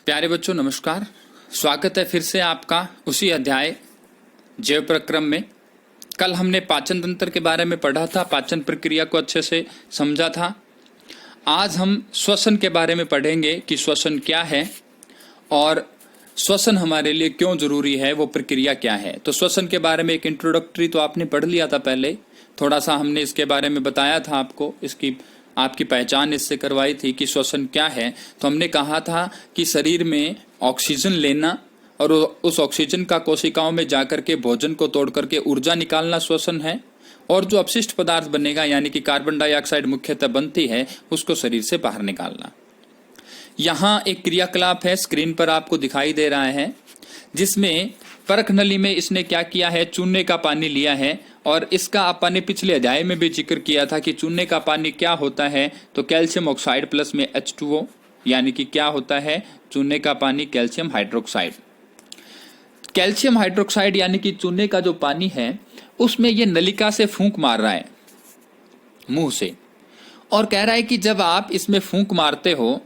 प्यारे बच्चों नमस्कार। स्वागत है फिर से आपका उसी अध्याय जैव प्रक्रम में। कल हमने पाचन तंत्र के बारे में पढ़ा था, पाचन प्रक्रिया को अच्छे से समझा था। आज हम श्वसन के बारे में पढ़ेंगे कि श्वसन क्या है और श्वसन हमारे लिए क्यों जरूरी है, वो प्रक्रिया क्या है। तो श्वसन के बारे में एक इंट्रोडक्टरी तो आपने पढ़ लिया था पहले, थोड़ा सा हमने इसके बारे में बताया था आपको, इसकी आपकी पहचान इससे करवाई थी कि श्वसन क्या है। तो हमने कहा था कि शरीर में ऑक्सीजन लेना और उस ऑक्सीजन का कोशिकाओं में जाकर के भोजन को तोड़ करके ऊर्जा निकालना श्वसन है, और जो अपशिष्ट पदार्थ बनेगा यानी कि कार्बन डाइऑक्साइड मुख्यतः बनती है, उसको शरीर से बाहर निकालना। यहाँ एक क्रियाकलाप है, स्क्रीन पर आपको दिखाई दे रहा है, जिसमें परख नली में इसने क्या किया है, चूने का पानी लिया है। और इसका आपने पिछले अध्याय में भी जिक्र किया था कि चूने का पानी क्या होता है, तो कैल्शियम ऑक्साइड प्लस में H2O, यानी कि क्या होता है चूने का पानी, कैल्शियम हाइड्रोक्साइड। कैल्शियम हाइड्रोक्साइड यानी कि चूने का जो पानी है, उसमें ये नलिका से फूंक मार रहा है मुंह से, और कह रहा है कि जब आप इसमें फूंक मारते हो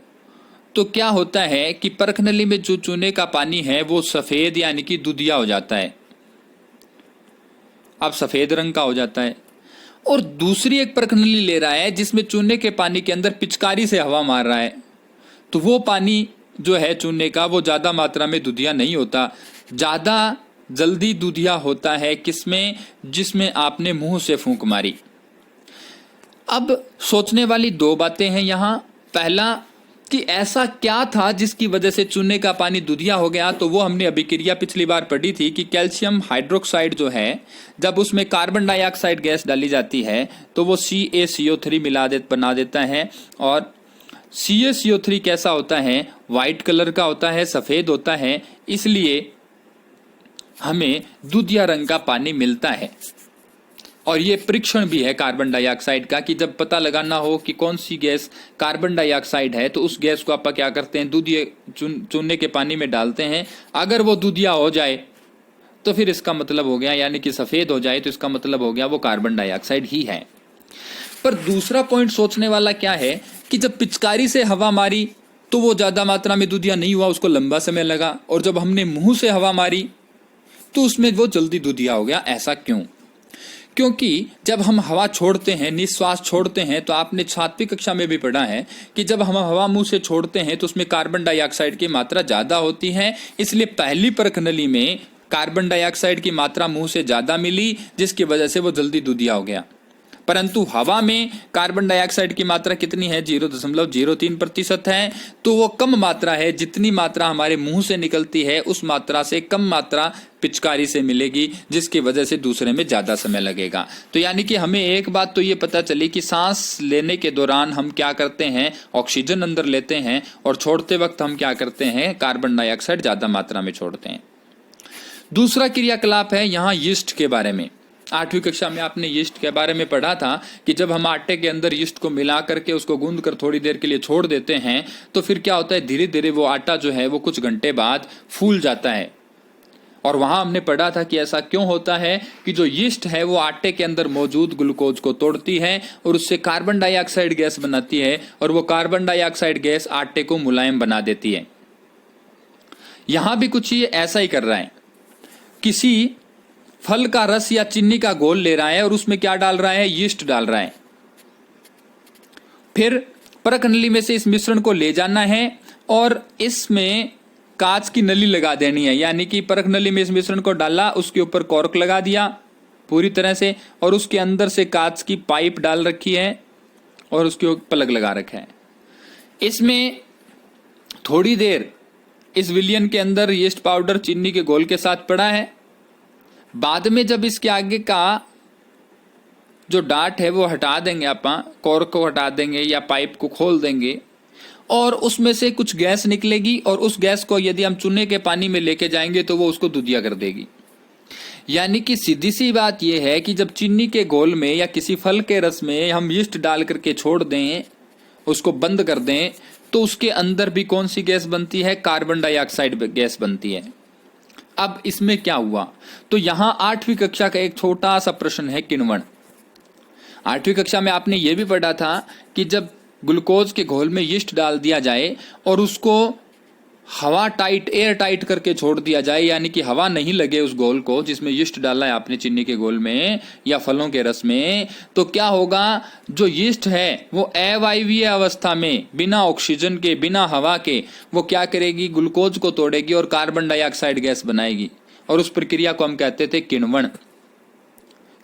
तो क्या होता है कि परख नली में जो चूने का पानी है वो सफेद यानी कि दूधिया हो जाता है, अब सफेद रंग का हो जाता है। और दूसरी एक परख नली ले रहा है जिसमें चूने के पानी के अंदर पिचकारी से हवा मार रहा है, तो वो पानी जो है चूने का वो ज्यादा मात्रा में दूधिया नहीं होता, ज्यादा जल्दी दूधिया होता है किसमें, जिसमें आपने मुंह से फूंक मारी। अब सोचने वाली दो बातें हैं यहाँ। पहला कि ऐसा क्या था जिसकी वजह से चूने का पानी दूधिया हो गया, तो वो हमने अभिक्रिया पिछली बार पढ़ी थी कि कैल्शियम हाइड्रोक्साइड जो है, जब उसमें कार्बन डाइऑक्साइड गैस डाली जाती है तो वो CaCO3 बना देता है। और CaCO3 कैसा होता है, वाइट कलर का होता है, सफेद होता है, इसलिए हमें दूधिया रंग का पानी मिलता है। और ये परीक्षण भी है कार्बन डाइऑक्साइड का कि जब पता लगाना हो कि कौन सी गैस कार्बन डाइऑक्साइड है, तो उस गैस को आप क्या करते हैं, दूधिया चूने के पानी में डालते हैं। अगर वो दूधिया हो जाए तो फिर इसका मतलब हो गया, यानी कि सफेद हो जाए तो इसका मतलब हो गया वो कार्बन डाइऑक्साइड ही है। पर दूसरा पॉइंट सोचने वाला क्या है कि जब पिचकारी से हवा मारी तो वो ज्यादा मात्रा में दूधिया नहीं हुआ, उसको लंबा समय लगा, और जब हमने मुंह से हवा मारी तो उसमें वो जल्दी दूधिया हो गया। ऐसा क्यों? क्योंकि जब हम हवा छोड़ते हैं, निश्वास छोड़ते हैं, तो आपने 7वीं कक्षा में भी पढ़ा है कि जब हम हवा मुंह से छोड़ते हैं तो उसमें कार्बन डाइऑक्साइड की मात्रा ज्यादा होती है, इसलिए पहली परख नली में कार्बन डाइऑक्साइड की मात्रा मुंह से ज्यादा मिली, जिसकी वजह से वो जल्दी दूधिया हो गया। परंतु हवा में कार्बन डाइऑक्साइड की मात्रा कितनी है, 0.03% है, तो वो कम मात्रा है। जितनी मात्रा हमारे मुंह से निकलती है उस मात्रा से कम मात्रा पिचकारी से मिलेगी, जिसकी वजह से दूसरे में ज्यादा समय लगेगा। तो यानी कि हमें एक बात तो ये पता चली कि सांस लेने के दौरान हम क्या करते हैं, ऑक्सीजन अंदर लेते हैं, और छोड़ते वक्त हम क्या करते हैं, कार्बन डाइऑक्साइड ज्यादा मात्रा में छोड़ते हैं। दूसरा क्रियाकलाप है यहाँ यीस्ट के बारे में। 8वीं कक्षा में आपने यीस्ट के बारे में पढ़ा था कि जब हम आटे के अंदर यीस्ट को मिला करके उसको गूंद कर थोड़ी देर के लिए छोड़ देते हैं, तो फिर क्या होता है, धीरे धीरे वो आटा जो है वो कुछ घंटे बाद फूल जाता है। और वहां हमने पढ़ा था कि ऐसा क्यों होता है कि जो यीस्ट है वो आटे के अंदर मौजूद ग्लूकोज को तोड़ती है और उससे कार्बन डाइऑक्साइड गैस बनाती है, और वो कार्बन डाइऑक्साइड गैस आटे को मुलायम बना देती है। यहां भी कुछ ये ऐसा ही कर रहा है, किसी फल का रस या चीनी का घोल ले रहा है और उसमें क्या डाल रहा है, यीस्ट डाल रहा है। फिर परख नली में से इस मिश्रण को ले जाना है और इसमें कांच की नली लगा देनी है, यानी कि परख नली में इस मिश्रण को डाला, उसके ऊपर कॉर्क लगा दिया पूरी तरह से, और उसके अंदर से कांच की पाइप डाल रखी है और उसके ऊपर प्लग लगा रखा है। इसमें थोड़ी देर इस विलियन के अंदर यीस्ट पाउडर चीनी के घोल के साथ पड़ा है। बाद में जब इसके आगे का जो डाट है वो हटा देंगे, आप कॉर्क को हटा देंगे या पाइप को खोल देंगे, और उसमें से कुछ गैस निकलेगी, और उस गैस को यदि हम चूने के पानी में लेके जाएंगे तो वो उसको दूधिया कर देगी। यानी कि सीधी सी बात यह है कि जब चीनी के घोल में या किसी फल के रस में हम यीस्ट डाल करके छोड़ दें, उसको बंद कर दें, तो उसके अंदर भी कौन सी गैस बनती है, कार्बन डाइऑक्साइड गैस बनती है। अब इसमें क्या हुआ, तो यहां 8वीं कक्षा का एक छोटा सा प्रश्न है, किण्वन। 8वीं कक्षा में आपने यह भी पढ़ा था कि जब ग्लूकोज के घोल में यीस्ट डाल दिया जाए और उसको हवा टाइट, एयर टाइट करके छोड़ दिया जाए, यानी कि हवा नहीं लगे उस घोल को जिसमें यीस्ट डाला है आपने चीनी के घोल में या फलों के रस में, तो क्या होगा, जो यीस्ट है वो अवायवीय अवस्था में बिना ऑक्सीजन के, बिना हवा के, वो क्या करेगी, ग्लूकोज को तोड़ेगी और कार्बन डाइऑक्साइड गैस बनाएगी। और उस प्रक्रिया को हम कहते थे किण्वन,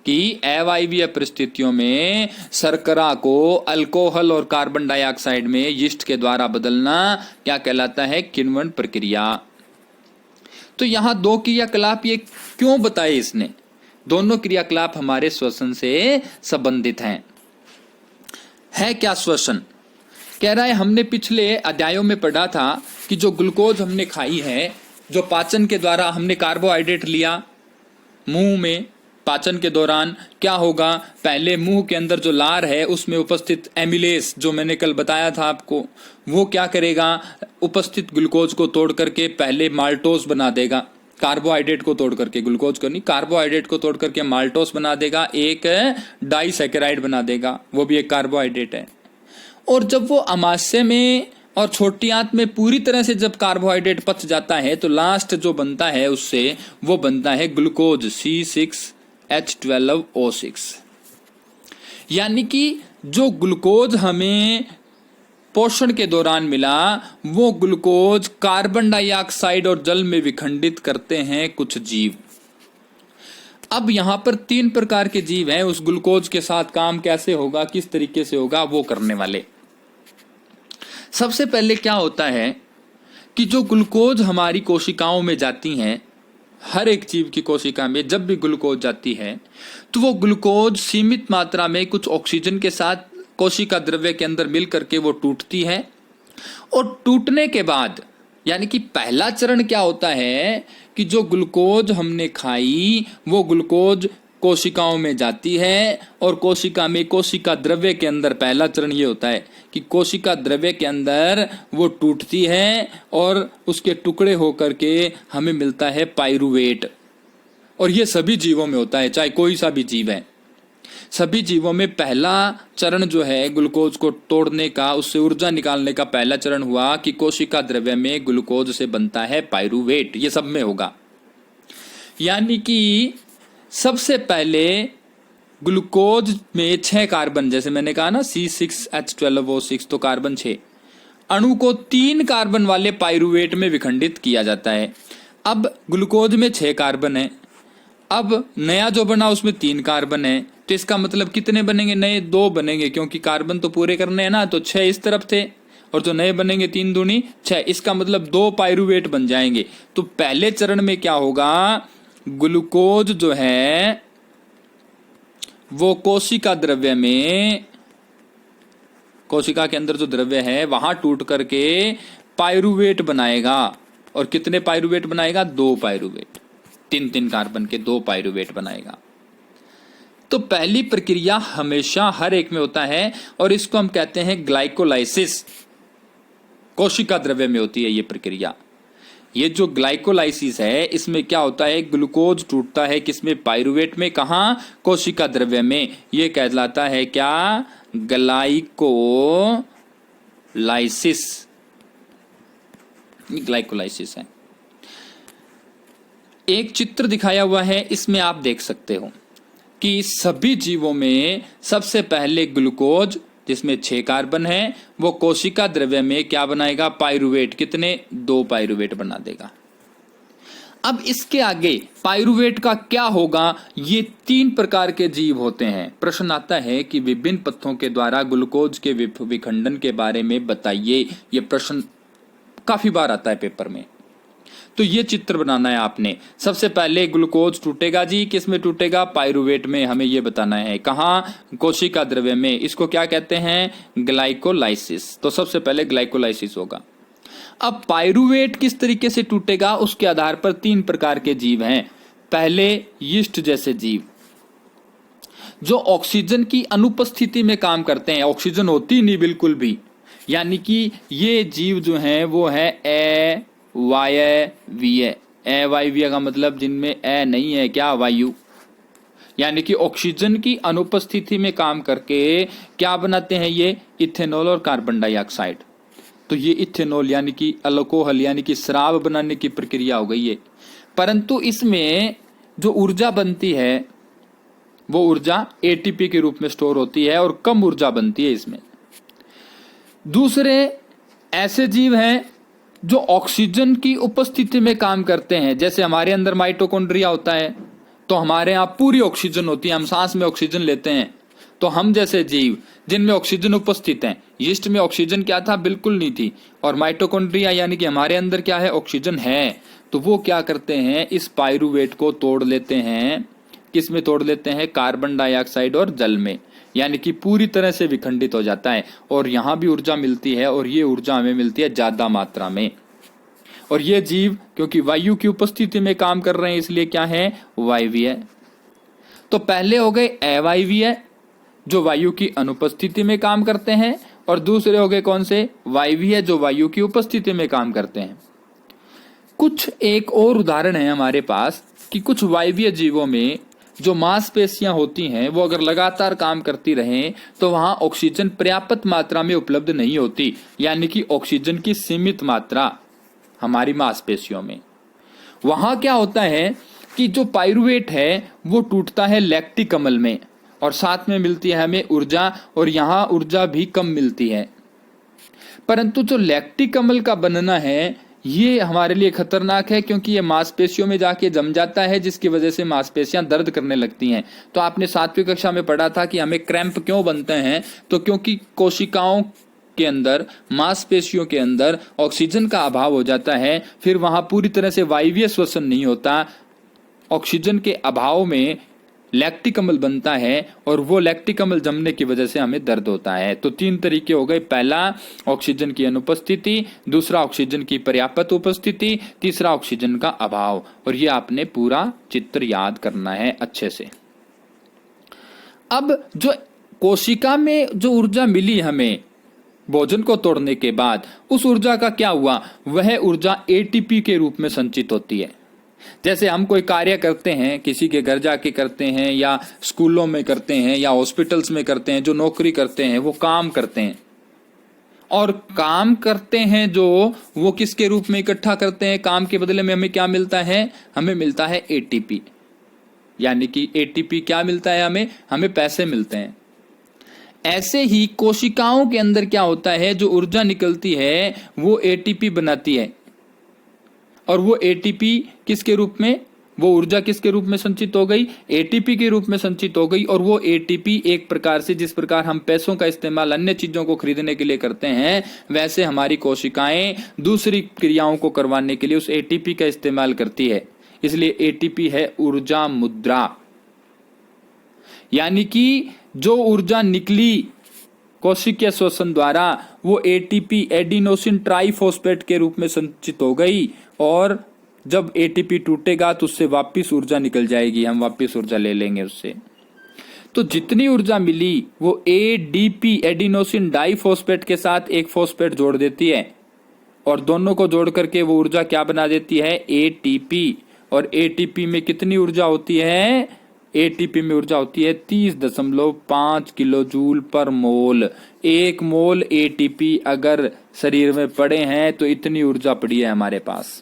कि अवायवीय परिस्थितियों में शर्करा को अल्कोहल और कार्बन डाइऑक्साइड में यीस्ट के द्वारा बदलना क्या कहलाता है, किण्वन प्रक्रिया। तो यहां दो क्रियाकलाप ये क्यों बताए इसने, दोनों क्रियाकलाप हमारे श्वसन से संबंधित हैं। है क्या श्वसन, कह रहा है हमने पिछले अध्यायों में पढ़ा था कि जो ग्लूकोज हमने खाई है, जो पाचन के द्वारा हमने कार्बोहाइड्रेट लिया मुंह में, पाचन के दौरान क्या होगा, पहले मुंह के अंदर जो लार है उसमें उपस्थित एमिलेस, जो मैंने कल बताया था आपको, वो क्या करेगा, उपस्थित ग्लूकोज को तोड़ करके पहले माल्टोस बना देगा, कार्बोहाइड्रेट को तोड़ करके, ग्लूकोज को नहीं, कार्बोहाइड्रेट को तोड़ करके माल्टोस बना देगा, एक डाइसैकेराइड बना देगा, वो भी एक कार्बोहाइड्रेट है। और जब वो अमाशय में और छोटी आंत में पूरी तरह से जब कार्बोहाइड्रेट पच जाता है, तो लास्ट जो बनता है उससे वो बनता है ग्लूकोज C6H12O6। यानी कि जो ग्लूकोज हमें पोषण के दौरान मिला, वो ग्लूकोज कार्बन डाइऑक्साइड और जल में विखंडित करते हैं कुछ जीव। अब यहां पर 3 प्रकार के जीव हैं, उस ग्लूकोज के साथ काम कैसे होगा, किस तरीके से होगा, वो करने वाले। सबसे पहले क्या होता है कि जो ग्लूकोज हमारी कोशिकाओं में जाती हैं, हर एक जीव की कोशिका में जब भी ग्लूकोज जाती है, तो वो ग्लूकोज सीमित मात्रा में कुछ ऑक्सीजन के साथ कोशिका द्रव्य के अंदर मिल करके वो टूटती है। और टूटने के बाद, यानी कि पहला चरण क्या होता है कि जो ग्लूकोज हमने खाई वो ग्लूकोज कोशिकाओं में जाती है, और कोशिका में, कोशिका द्रव्य के अंदर पहला चरण ये होता है कि कोशिका द्रव्य के अंदर वो टूटती है और उसके टुकड़े होकर के हमें मिलता है पाइरूवेट। और ये सभी जीवों में होता है, चाहे कोई सा भी जीव है। सभी जीवों में पहला चरण जो है ग्लूकोज को तोड़ने का, उससे ऊर्जा निकालने का पहला चरण हुआ कि कोशिका द्रव्य में ग्लूकोज से बनता है पाइरूवेट। ये सब में होगा, यानी कि सबसे पहले ग्लूकोज में 6 कार्बन, जैसे मैंने कहा ना C6H12O6, तो कार्बन 6 अणु को 3 कार्बन वाले पाइरूवेट में विखंडित किया जाता है। अब ग्लूकोज में 6 कार्बन है, अब नया जो बना उसमें 3 कार्बन है, तो इसका मतलब कितने बनेंगे, नए 2 बनेंगे, क्योंकि कार्बन तो पूरे करने हैं ना, तो 6 इस तरफ थे और जो नए बनेंगे 3 दूनी 6, इसका मतलब 2 पाइरूवेट बन जाएंगे। तो पहले चरण में क्या होगा, ग्लूकोज जो है वो कोशिका द्रव्य में, कोशिका के अंदर जो द्रव्य है वहां टूट करके पाइरूवेट बनाएगा। और कितने पाइरूवेट बनाएगा, 2 पाइरूवेट, 3 कार्बन के 2 पाइरूवेट बनाएगा। तो पहली प्रक्रिया हमेशा हर एक में होता है और इसको हम कहते हैं ग्लाइकोलाइसिस। कोशिका द्रव्य में होती है ये प्रक्रिया। ये जो ग्लाइकोलाइसिस है, इसमें क्या होता है, ग्लूकोज टूटता है किसमें, पाइरूवेट में। कहां, कोशिका द्रव्य में। ये कहलाता है क्या, ग्लाइकोलाइसिस। ग्लाइकोलाइसिस है। एक चित्र दिखाया हुआ है, इसमें आप देख सकते हो कि सभी जीवों में सबसे पहले ग्लूकोज जिसमें 6 कार्बन है वो कोशिका द्रव्य में क्या बनाएगा, पाइरूवेट। कितने, 2 पाइरूवेट बना देगा। अब इसके आगे पाइरूवेट का क्या होगा, ये 3 प्रकार के जीव होते हैं। प्रश्न आता है कि विभिन्न पथों के द्वारा ग्लूकोज के विखंडन के बारे में बताइए। ये प्रश्न काफी बार आता है पेपर में। तो ये चित्र बनाना है आपने। सबसे पहले ग्लूकोज टूटेगा जी, किस में टूटेगा, पाइरूवेट में। हमें ये बताना है कहाँ, कोशिका द्रव्य में। इसको क्या कहते हैं, ग्लाइकोलाइसिस। तो सबसे पहले ग्लाइकोलाइसिस होगा। अब पाइरूवेट किस तरीके से टूटेगा, उसके आधार पर 3 प्रकार के जीव हैं। पहले यीस्ट जैसे जीव जो ऑक्सीजन की अनुपस्थिति में काम करते हैं, ऑक्सीजन होती नहीं बिल्कुल भी, यानी कि ये जीव जो हैं वो है अवायवीय। अवायवीय का मतलब जिनमें अ नहीं है, क्या, वायु, यानी कि ऑक्सीजन की अनुपस्थिति में काम करके क्या बनाते हैं ये, इथेनॉल और कार्बन डाइऑक्साइड। तो ये इथेनॉल यानी कि अल्कोहल यानी कि शराब बनाने की प्रक्रिया हो गई है। परंतु इसमें जो ऊर्जा बनती है वो ऊर्जा एटीपी के रूप में स्टोर होती है और कम ऊर्जा बनती है इसमें। दूसरे ऐसे जीव हैं जो ऑक्सीजन की उपस्थिति में काम करते हैं। जैसे हमारे अंदर माइटोकॉन्ड्रिया होता है तो हमारे यहाँ पूरी ऑक्सीजन होती है, हम सांस में ऑक्सीजन लेते हैं। तो हम जैसे जीव जिनमें ऑक्सीजन उपस्थित है, यीस्ट में ऑक्सीजन क्या था, बिल्कुल नहीं थी, और माइटोकॉन्ड्रिया यानी कि हमारे अंदर क्या है, ऑक्सीजन है। तो वो क्या करते हैं, इस पाइरूवेट को तोड़ लेते हैं। किस में तोड़ लेते हैं, कार्बन डाइऑक्साइड और जल में, यानी कि पूरी तरह से विखंडित हो जाता है। और यहाँ भी ऊर्जा मिलती है और ये ऊर्जा हमें मिलती है ज्यादा मात्रा में। और ये जीव क्योंकि वायु की उपस्थिति में काम कर रहे हैं इसलिए क्या है, वायवीय। तो पहले हो गए अवायवीय जो वायु की अनुपस्थिति में काम करते हैं, और दूसरे हो गए कौन से, वायवीय जो वायु की उपस्थिति में काम करते हैं। कुछ एक और उदाहरण है हमारे पास कि कुछ वायवीय जीवों में जो मांसपेशियां होती हैं वो अगर लगातार काम करती रहें तो वहां ऑक्सीजन पर्याप्त मात्रा में उपलब्ध नहीं होती, यानी कि ऑक्सीजन की सीमित मात्रा हमारी मांसपेशियों में। वहां क्या होता है कि जो पाइरूवेट है वो टूटता है लैक्टिक अम्ल में, और साथ में मिलती है हमें ऊर्जा, और यहाँ ऊर्जा भी कम मिलती है। परंतु जो लैक्टिक अम्ल का बनना है ये हमारे लिए खतरनाक है, क्योंकि ये मांसपेशियों में जाके जम जाता है, जिसकी वजह से मांसपेशियां दर्द करने लगती हैं। तो आपने 7वीं कक्षा में पढ़ा था कि हमें क्रैम्प क्यों बनते हैं, तो क्योंकि कोशिकाओं के अंदर, मांसपेशियों के अंदर ऑक्सीजन का अभाव हो जाता है, फिर वहां पूरी तरह से वायवीय श्वसन नहीं होता, ऑक्सीजन के अभाव में लैक्टिक अम्ल बनता है, और वो लैक्टिक अम्ल जमने की वजह से हमें दर्द होता है। तो 3 तरीके हो गए, पहला ऑक्सीजन की अनुपस्थिति, दूसरा ऑक्सीजन की पर्याप्त उपस्थिति, तीसरा ऑक्सीजन का अभाव। और ये आपने पूरा चित्र याद करना है अच्छे से। अब जो कोशिका में जो ऊर्जा मिली हमें भोजन को तोड़ने के बाद, उस ऊर्जा का क्या हुआ, वह ऊर्जा एटीपी के रूप में संचित होती है। जैसे हम कोई कार्य करते हैं, किसी के घर जाके करते हैं, या स्कूलों में करते हैं, या हॉस्पिटल्स में करते हैं, जो नौकरी करते हैं वो काम करते हैं, और काम करते हैं जो वो किसके रूप में इकट्ठा करते हैं, काम के बदले में हमें क्या मिलता है, हमें मिलता है एटीपी। यानी कि एटीपी क्या मिलता है हमें पैसे मिलते हैं। ऐसे ही कोशिकाओं के अंदर क्या होता है, जो ऊर्जा निकलती है वो एटीपी बनाती है, और वो एटीपी किसके रूप में, वो ऊर्जा किसके रूप में संचित हो गई, एटीपी के रूप में संचित हो गई। और वो एटीपी एक प्रकार से, जिस प्रकार हम पैसों का इस्तेमाल अन्य चीजों को खरीदने के लिए करते हैं, वैसे हमारी कोशिकाएं दूसरी क्रियाओं को करवाने के लिए उस एटीपी का इस्तेमाल करती है। इसलिए एटीपी है ऊर्जा मुद्रा। यानी कि जो ऊर्जा निकली कोशिकीय श्वसन द्वारा, वो एटीपी एडिनोसिन ट्राइफॉस्फेट के रूप में संचित हो गई, और जब एटीपी टूटेगा तो उससे वापस ऊर्जा निकल जाएगी, हम वापस ऊर्जा ले लेंगे उससे। तो जितनी ऊर्जा मिली वो एडीपी एडिनोसिन डाइफॉस्फेट के साथ एक फॉस्फेट जोड़ देती है, और दोनों को जोड़ करके वो ऊर्जा क्या बना देती है, एटीपी। और एटीपी में कितनी ऊर्जा होती है, एटीपी में ऊर्जा होती है 30.5 किलो जूल पर मोल। 1 मोल एटीपी अगर शरीर में पड़े हैं तो इतनी ऊर्जा पड़ी है हमारे पास।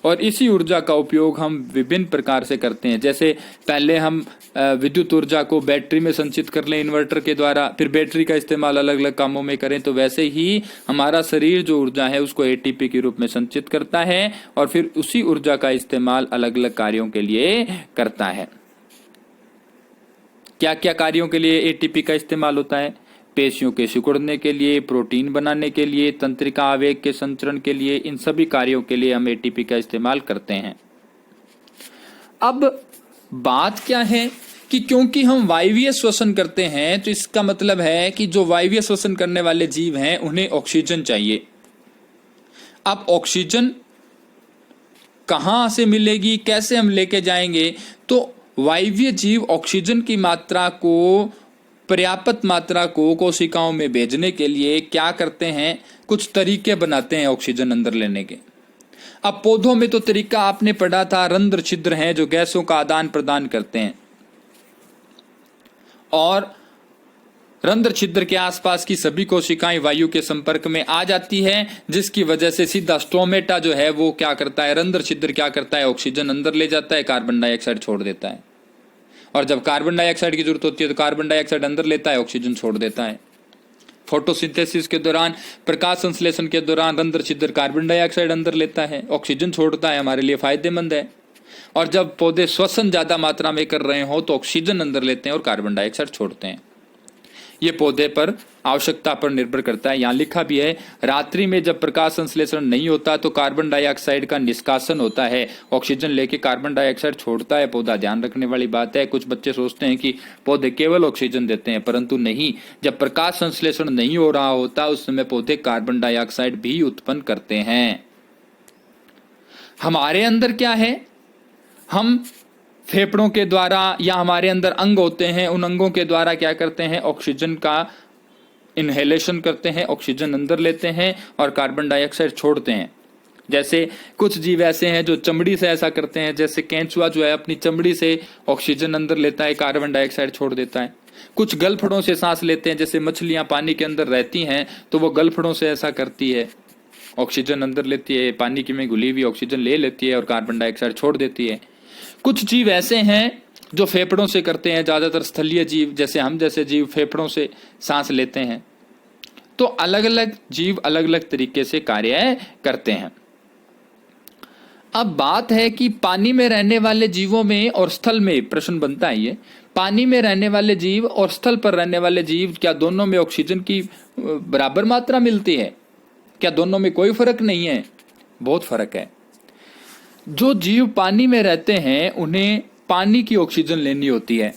और इसी ऊर्जा का उपयोग हम विभिन्न प्रकार से करते हैं। जैसे पहले हम विद्युत ऊर्जा को बैटरी में संचित कर लें इन्वर्टर के द्वारा, फिर बैटरी का इस्तेमाल अलग अलग कामों में करें, तो वैसे ही हमारा शरीर जो ऊर्जा है उसको एटीपी के रूप में संचित करता है, और फिर उसी ऊर्जा का इस्तेमाल अलग अलग कार्यों के लिए करता है। क्या क्या कार्यों के लिए एटीपी का इस्तेमाल होता है, पेशियों के सिकुड़ने के लिए, प्रोटीन बनाने के लिए, तंत्रिका आवेग के संचरण के लिए, इन सभी कार्यों के लिए हम एटीपी का इस्तेमाल करते हैं। अब बात क्या है कि क्योंकि हम वायवीय श्वसन करते हैं तो इसका मतलब है कि जो वायवीय श्वसन करने वाले जीव हैं उन्हें ऑक्सीजन चाहिए। अब ऑक्सीजन कहां से मिलेगी, कैसे हम लेके जाएंगे, तो वायवीय जीव ऑक्सीजन की मात्रा को, पर्याप्त मात्रा को कोशिकाओं में भेजने के लिए क्या करते हैं, कुछ तरीके बनाते हैं ऑक्सीजन अंदर लेने के। अब पौधों में तो तरीका आपने पढ़ा था, रंध्र छिद्र हैं जो गैसों का आदान प्रदान करते हैं, और रंध्र छिद्र के आसपास की सभी कोशिकाएं वायु के संपर्क में आ जाती है, जिसकी वजह से सीधा स्टोमेटा जो है वो क्या करता है, रंध्र छिद्र क्या करता है, ऑक्सीजन अंदर ले जाता है, कार्बन डाइऑक्साइड छोड़ देता है। और जब कार्बन डाइऑक्साइड की जरूरत होती है तो कार्बन डाइऑक्साइड अंदर लेता है, ऑक्सीजन छोड़ देता है। फोटोसिंथेसिस के दौरान, प्रकाश संश्लेषण के दौरान रंध्र छिद्र कार्बन डाइऑक्साइड अंदर लेता है, ऑक्सीजन छोड़ता है, हमारे लिए फायदेमंद है। और जब पौधे श्वसन ज्यादा मात्रा में कर रहे हो तो ऑक्सीजन अंदर लेते हैं और कार्बन डाइऑक्साइड छोड़ते हैं। ये पौधे पर आवश्यकता पर निर्भर करता है। यहाँ लिखा भी है, रात्रि में जब प्रकाश संश्लेषण नहीं होता तो कार्बन डाइऑक्साइड का निष्कासन होता है, ऑक्सीजन लेके कार्बन डाइऑक्साइड छोड़ता है पौधा। ध्यान रखने वाली बात है, कुछ बच्चे सोचते हैं कि पौधे केवल ऑक्सीजन देते हैं, परंतु नहीं। जब प्रकाश संश्लेषण नहीं हो रहा होता उस समय पौधे कार्बन डाइऑक्साइड भी उत्पन्न करते हैं। हमारे अंदर क्या है, हम फेफड़ों के द्वारा या हमारे अंदर अंग होते हैं, उन अंगों के द्वारा क्या करते हैं, ऑक्सीजन का इनहेलेशन करते हैं, ऑक्सीजन अंदर लेते हैं और कार्बन डाइऑक्साइड छोड़ते हैं। जैसे कुछ जीव ऐसे हैं जो चमड़ी से ऐसा करते हैं, जैसे केंचुआ जो है अपनी चमड़ी से ऑक्सीजन अंदर लेता है, कार्बन डाइऑक्साइड छोड़ देता है। कुछ गलफड़ों से सांस लेते हैं, जैसे मछलियां पानी के अंदर रहती हैं तो वो गलफड़ों से ऐसा करती है, ऑक्सीजन अंदर लेती है, पानी की में घुली हुई ऑक्सीजन ले लेती है और कार्बन डाइऑक्साइड छोड़ देती है। कुछ जीव ऐसे हैं जो फेफड़ों से करते हैं, ज्यादातर स्थलीय जीव जैसे हम जैसे जीव फेफड़ों से सांस लेते हैं। तो अलग अलग जीव अलग अलग तरीके से कार्य करते हैं। अब बात है कि पानी में रहने वाले जीवों में और स्थल में प्रश्न बनता है, ये पानी में रहने वाले जीव और स्थल पर रहने वाले जीव, क्या दोनों में ऑक्सीजन की बराबर मात्रा मिलती है? क्या दोनों में कोई फर्क नहीं है? बहुत फर्क है। जो जीव पानी में रहते हैं उन्हें पानी की ऑक्सीजन लेनी होती है,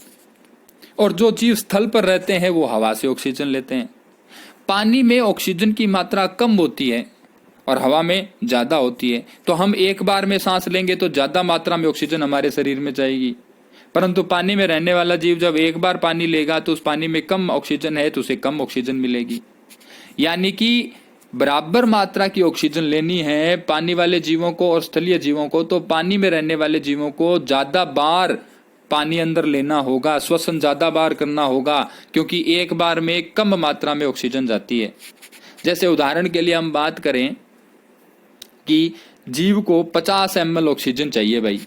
और जो जीव स्थल पर रहते हैं वो हवा से ऑक्सीजन लेते हैं। पानी में ऑक्सीजन की मात्रा कम होती है और हवा में ज्यादा होती है, तो हम एक बार में सांस लेंगे तो ज्यादा मात्रा में ऑक्सीजन हमारे शरीर में जाएगी। परंतु पानी में रहने वाला जीव जब एक बार पानी लेगा तो उस पानी में कम ऑक्सीजन है तो उसे कम ऑक्सीजन मिलेगी। यानी कि बराबर मात्रा की ऑक्सीजन लेनी है पानी वाले जीवों को और स्थलीय जीवों को, तो पानी में रहने वाले जीवों को ज्यादा बार पानी अंदर लेना होगा, श्वसन ज्यादा बार करना होगा, क्योंकि एक बार में कम मात्रा में ऑक्सीजन जाती है। जैसे उदाहरण के लिए हम बात करें कि जीव को 50 ml ऑक्सीजन चाहिए भाई,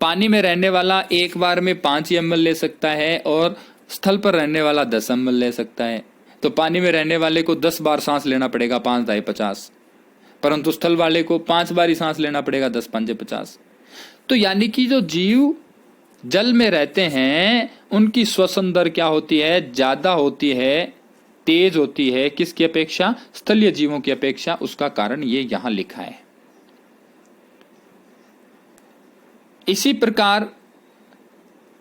पानी में रहने वाला एक बार में 5 ml ले सकता है और स्थल पर रहने वाला 10 ml ले सकता है। तो पानी में रहने वाले को 10 बार सांस लेना पड़ेगा, 5 × 50, परंतु स्थल वाले को 5 बार ही सांस लेना पड़ेगा, 10 × 5 = 50। तो यानी कि जो जीव जल में रहते हैं उनकी श्वसन दर क्या होती है, ज्यादा होती है, तेज होती है, किसकी अपेक्षा, स्थलीय जीवों की अपेक्षा। उसका कारण ये यहां लिखा है। इसी प्रकार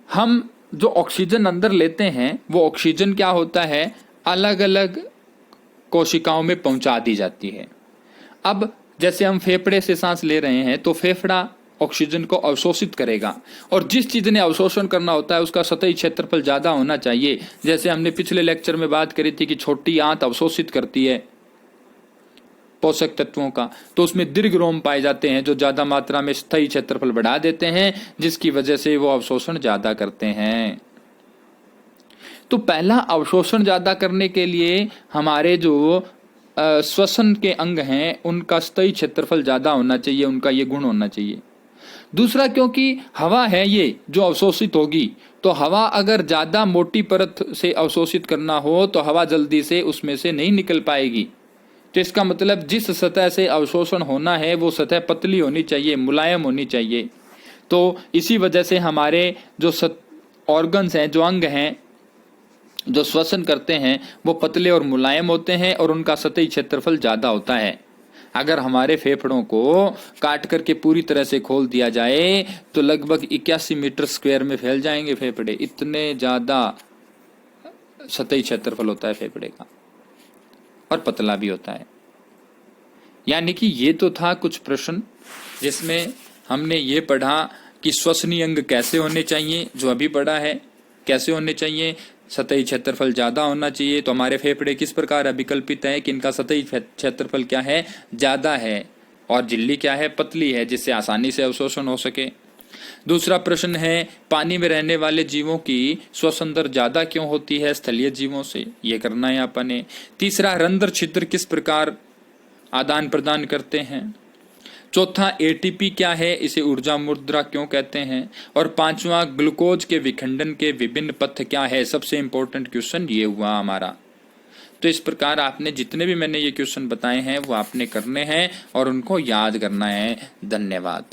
हम जो ऑक्सीजन अंदर लेते हैं वो ऑक्सीजन क्या होता है, अलग अलग कोशिकाओं में पहुंचा दी जाती है। अब जैसे हम फेफड़े से सांस ले रहे हैं तो फेफड़ा ऑक्सीजन को अवशोषित करेगा, और जिस चीज ने अवशोषण करना होता है उसका सतही क्षेत्रफल ज्यादा होना चाहिए। जैसे हमने पिछले लेक्चर में बात करी थी कि छोटी आंत अवशोषित करती है पोषक तत्वों का, तो उसमें दीर्घ रोम पाए जाते हैं जो ज्यादा मात्रा में स्थायी क्षेत्रफल बढ़ा देते हैं, जिसकी वजह से वो अवशोषण ज्यादा करते हैं। तो पहला अवशोषण ज्यादा करने के लिए हमारे जो श्वसन के अंग हैं उनका स्थायी क्षेत्रफल ज्यादा होना चाहिए, उनका ये गुण होना चाहिए। दूसरा, क्योंकि हवा है ये जो अवशोषित होगी, तो हवा अगर ज्यादा मोटी परत से अवशोषित करना हो तो हवा जल्दी से उसमें से नहीं निकल पाएगी। तो इसका मतलब जिस सतह से अवशोषण होना है वो सतह पतली होनी चाहिए, मुलायम होनी चाहिए। तो इसी वजह से हमारे जो ऑर्गन्स हैं, जो अंग हैं जो श्वसन करते हैं, वो पतले और मुलायम होते हैं और उनका सतही क्षेत्रफल ज्यादा होता है। अगर हमारे फेफड़ों को काट करके पूरी तरह से खोल दिया जाए तो लगभग 81 मीटर स्क्वायर में फैल जाएंगे फेफड़े, इतने ज्यादा सतही क्षेत्रफल होता है फेफड़े का, और पतला भी होता है। यानी कि ये तो था कुछ प्रश्न जिसमें हमने ये पढ़ा कि श्वसनीय अंग कैसे होने चाहिए, जो अभी पढ़ा है कैसे होने चाहिए, सतही क्षेत्रफल ज्यादा होना चाहिए। तो हमारे फेफड़े किस प्रकार अभिकल्पित है कि इनका सतही क्षेत्रफल क्या है, ज्यादा है, और झिल्ली क्या है, पतली है, जिससे आसानी से अवशोषण हो सके। दूसरा प्रश्न है, पानी में रहने वाले जीवों की श्वसन दर ज्यादा क्यों होती है स्थलीय जीवों से? ये करना है अपन ने। तीसरा, रंध्र छिद्र किस प्रकार आदान प्रदान करते हैं? चौथा, एटीपी क्या है, इसे ऊर्जा मुद्रा क्यों कहते हैं? और पांचवा, ग्लूकोज के विखंडन के विभिन्न पथ क्या है? सबसे इंपॉर्टेंट क्वेश्चन ये हुआ हमारा। तो इस प्रकार आपने जितने भी मैंने ये क्वेश्चन बताए हैं वो आपने करने हैं और उनको याद करना है। धन्यवाद।